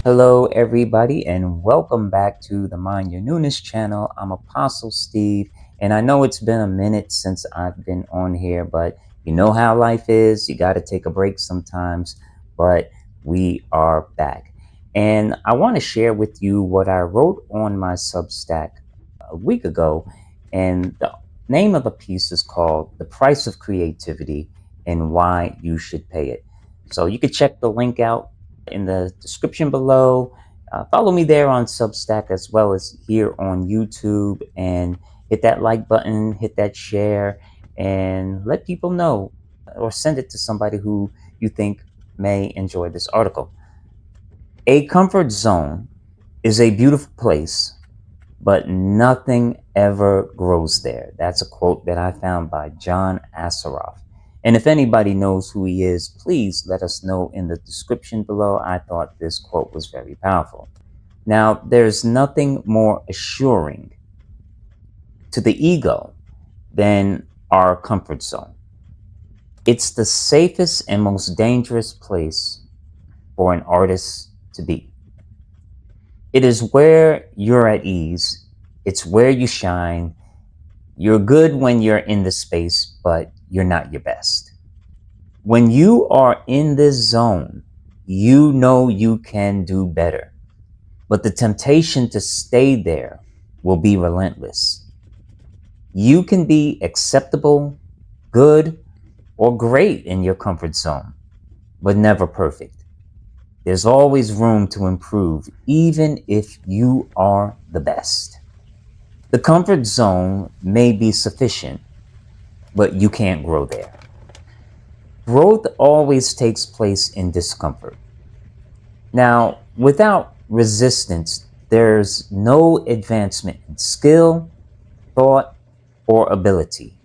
Hello, everybody, and welcome back to the Mind Your Newness channel. I'm Apostle Steve, and I know it's been a minute since I've been on here, but you know how life is. You got to take a break sometimes, but we are back. And I want to share with you what I wrote on my Substack a week ago, and the name of the piece is called The Price of Creativity and Why You Should Pay It. So you can check the link out in the description below. Follow me there on Substack as well as here on YouTube, and hit that like button, hit that share, and let people know or send it to somebody who you think may enjoy this article. A comfort zone is a beautiful place, but nothing ever grows there. That's a quote that I found by John Assaraf. And if anybody knows who he is, please let us know in the description below. I thought this quote was very powerful. Now, there's nothing more assuring to the ego than our comfort zone. It's the safest and most dangerous place for an artist to be. It is where you're at ease. It's where you shine. You're good when you're in the space, but you're not your best. When you are in this zone, you know you can do better, but the temptation to stay there will be relentless. You can be acceptable, good, or great in your comfort zone, but never perfect. There's always room to improve, even if you are the best. The comfort zone may be sufficient, but you can't grow there. Growth always takes place in discomfort. Now, without resistance, there's no advancement in skill, thought, or ability.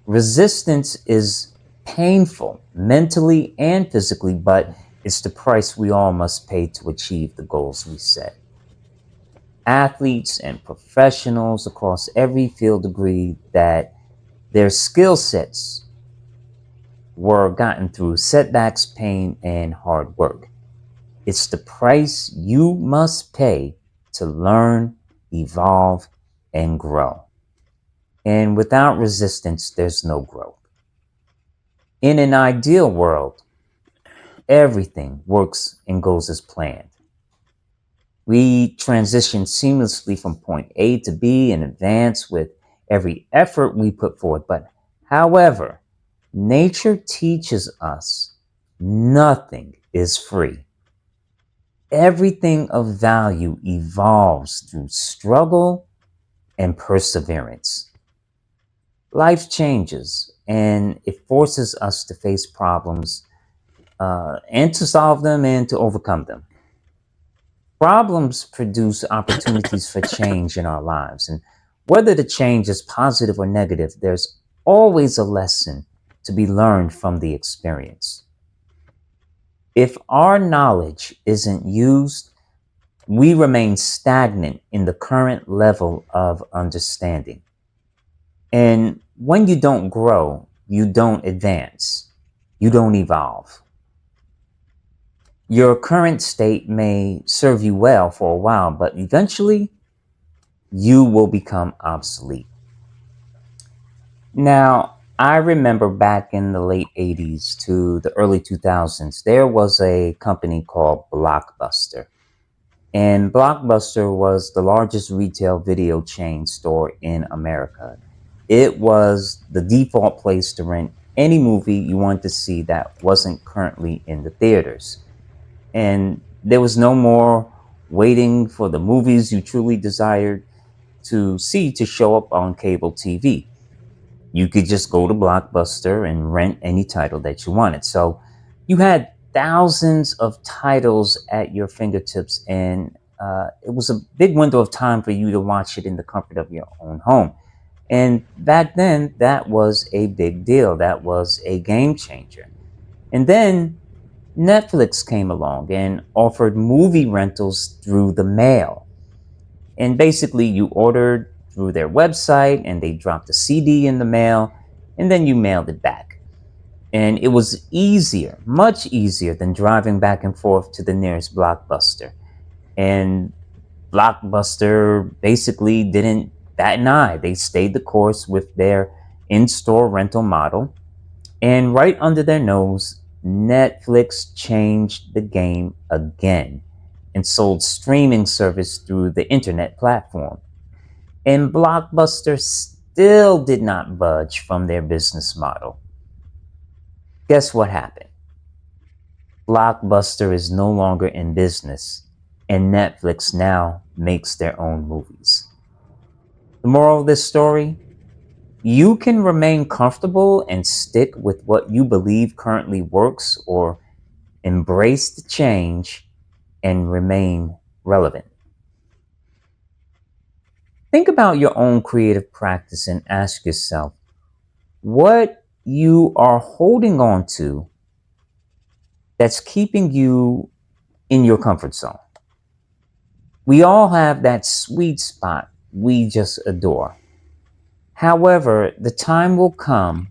Resistance is painful mentally and physically, but it's the price we all must pay to achieve the goals we set. Athletes and professionals across every field agree that their skill sets were gotten through setbacks, pain, and hard work. It's the price you must pay to learn, evolve, and grow. And without resistance, there's no growth. In an ideal world, everything works and goes as planned. We transition seamlessly from point A to B and advance with every effort we put forth. But however, nature teaches us nothing is free. Everything of value evolves through struggle and perseverance. Life changes and it forces us to face problems and to solve them and to overcome them. Problems produce opportunities for change in our lives. And whether the change is positive or negative, there's always a lesson to be learned from the experience. If our knowledge isn't used, we remain stagnant in the current level of understanding. And when you don't grow, you don't advance, you don't evolve. Your current state may serve you well for a while, but eventually you will become obsolete. Now, I remember back in the late 80s to the early 2000s, there was a company called Blockbuster. And Blockbuster was the largest retail video chain store in America. It was the default place to rent any movie you wanted to see that wasn't currently in the theaters. And there was no more waiting for the movies you truly desired to see to show up on cable TV. You could just go to Blockbuster and rent any title that you wanted. So you had thousands of titles at your fingertips, and it was a big window of time for you to watch it in the comfort of your own home. And back then, that was a big deal. That was a game changer. And then Netflix came along and offered movie rentals through the mail. And basically, you ordered through their website and they dropped a CD in the mail, and then you mailed it back. And it was easier, much easier than driving back and forth to the nearest Blockbuster. And Blockbuster basically didn't bat an eye. They stayed the course with their in store rental model. And right under their nose, Netflix changed the game again and sold streaming service through the internet platform. And Blockbuster still did not budge from their business model. Guess what happened? Blockbuster is no longer in business, and Netflix now makes their own movies. The moral of this story: you can remain comfortable and stick with what you believe currently works, or embrace the change and remain relevant. Think about your own creative practice and ask yourself what you are holding on to that's keeping you in your comfort zone. We all have that sweet spot we just adore. However, the time will come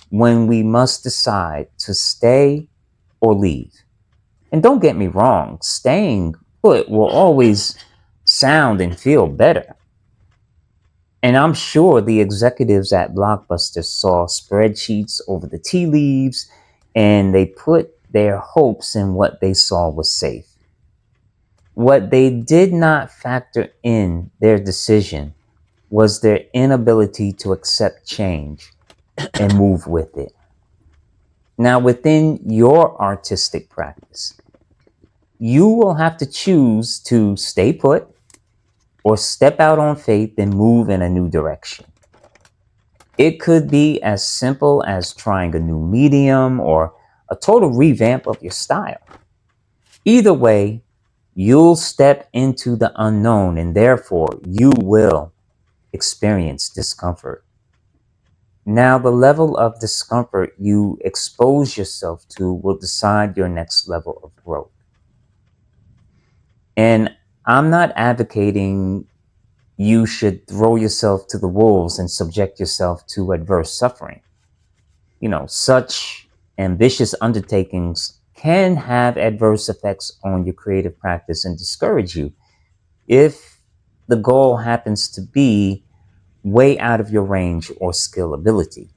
when we must decide to stay or leave. And don't get me wrong, staying put will always sound and feel better. And I'm sure the executives at Blockbuster saw spreadsheets over the tea leaves and they put their hopes in what they saw was safe. What they did not factor in their decision was their inability to accept change and move with it. Now, within your artistic practice, you will have to choose to stay put or step out on faith and move in a new direction. It could be as simple as trying a new medium or a total revamp of your style. Either way, you'll step into the unknown and therefore you will experience discomfort. Now, the level of discomfort you expose yourself to will decide your next level of growth. And I'm not advocating you should throw yourself to the wolves and subject yourself to adverse suffering. Such ambitious undertakings can have adverse effects on your creative practice and discourage you if the goal happens to be way out of your range or skill ability.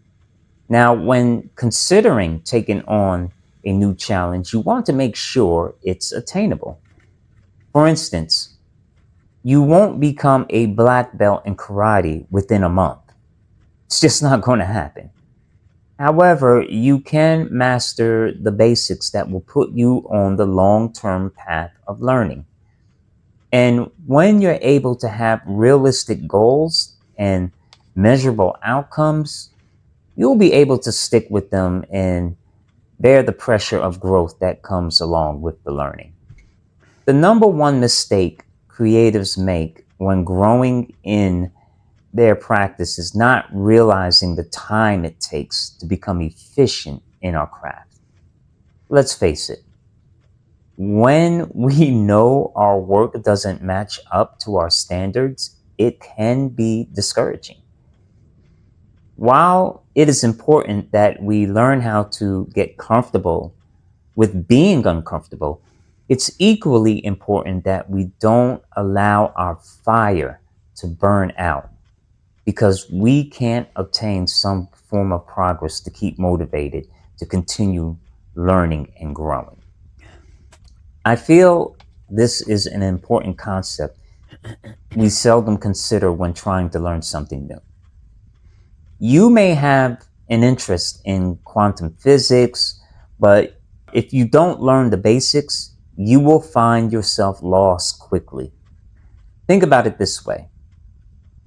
Now, when considering taking on a new challenge, you want to make sure it's attainable. For instance, you won't become a black belt in karate within a month. It's just not going to happen. However, you can master the basics that will put you on the long term path of learning. And when you're able to have realistic goals and measurable outcomes, you'll be able to stick with them and bear the pressure of growth that comes along with the learning. The number one mistake creatives make when growing in their practice is not realizing the time it takes to become efficient in our craft. Let's face it, when we know our work doesn't match up to our standards, it can be discouraging. While it is important that we learn how to get comfortable with being uncomfortable, it's equally important that we don't allow our fire to burn out because we can't obtain some form of progress to keep motivated to continue learning and growing. I feel this is an important concept we seldom consider when trying to learn something new. You may have an interest in quantum physics, but if you don't learn the basics, you will find yourself lost quickly. Think about it this way: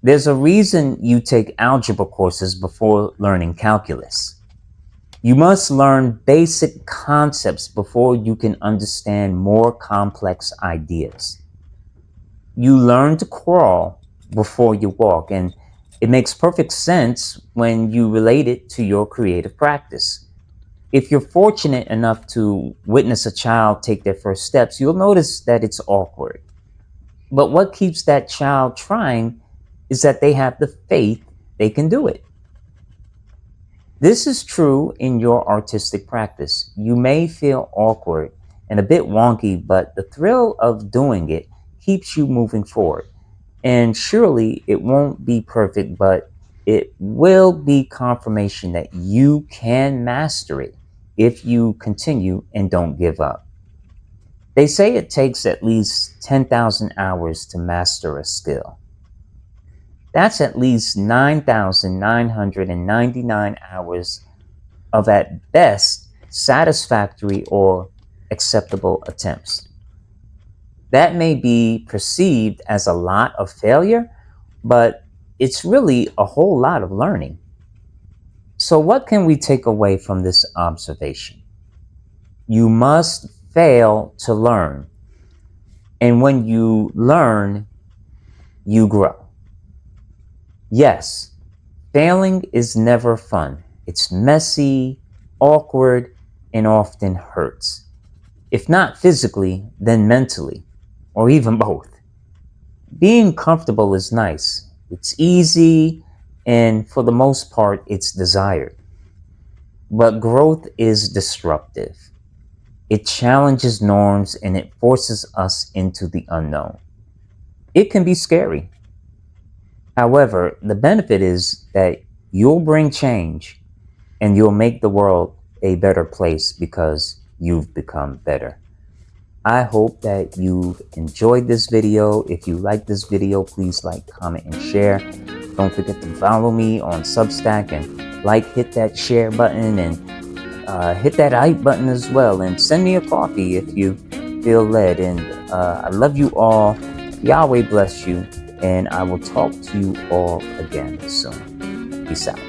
there's a reason you take algebra courses before learning calculus. You must learn basic concepts before you can understand more complex ideas. You learn to crawl before you walk, and it makes perfect sense when you relate it to your creative practice. If you're fortunate enough to witness a child take their first steps, you'll notice that it's awkward. But what keeps that child trying is that they have the faith they can do it. This is true in your artistic practice. You may feel awkward and a bit wonky, but the thrill of doing it keeps you moving forward. And surely it won't be perfect, but it will be confirmation that you can master it if you continue and don't give up. They say it takes at least 10,000 hours to master a skill. That's at least 9,999 hours of at best satisfactory or acceptable attempts. That may be perceived as a lot of failure, but it's really a whole lot of learning. So, what can we take away from this observation? You must fail to learn. And when you learn, you grow. Yes, failing is never fun. It's messy, awkward, and often hurts. If not physically, then mentally, or even both. Being comfortable is nice. It's easy, and for the most part, it's desired. But growth is disruptive. It challenges norms and it forces us into the unknown. It can be scary. However, the benefit is that you'll bring change and you'll make the world a better place because you've become better. I hope that you've enjoyed this video. If you like this video, please like, comment, and share. Don't forget to follow me on Substack and hit that share button and hit that like button as well. And send me a coffee if you feel led. And I love you all. Yahweh bless you. And I will talk to you all again soon. Peace out.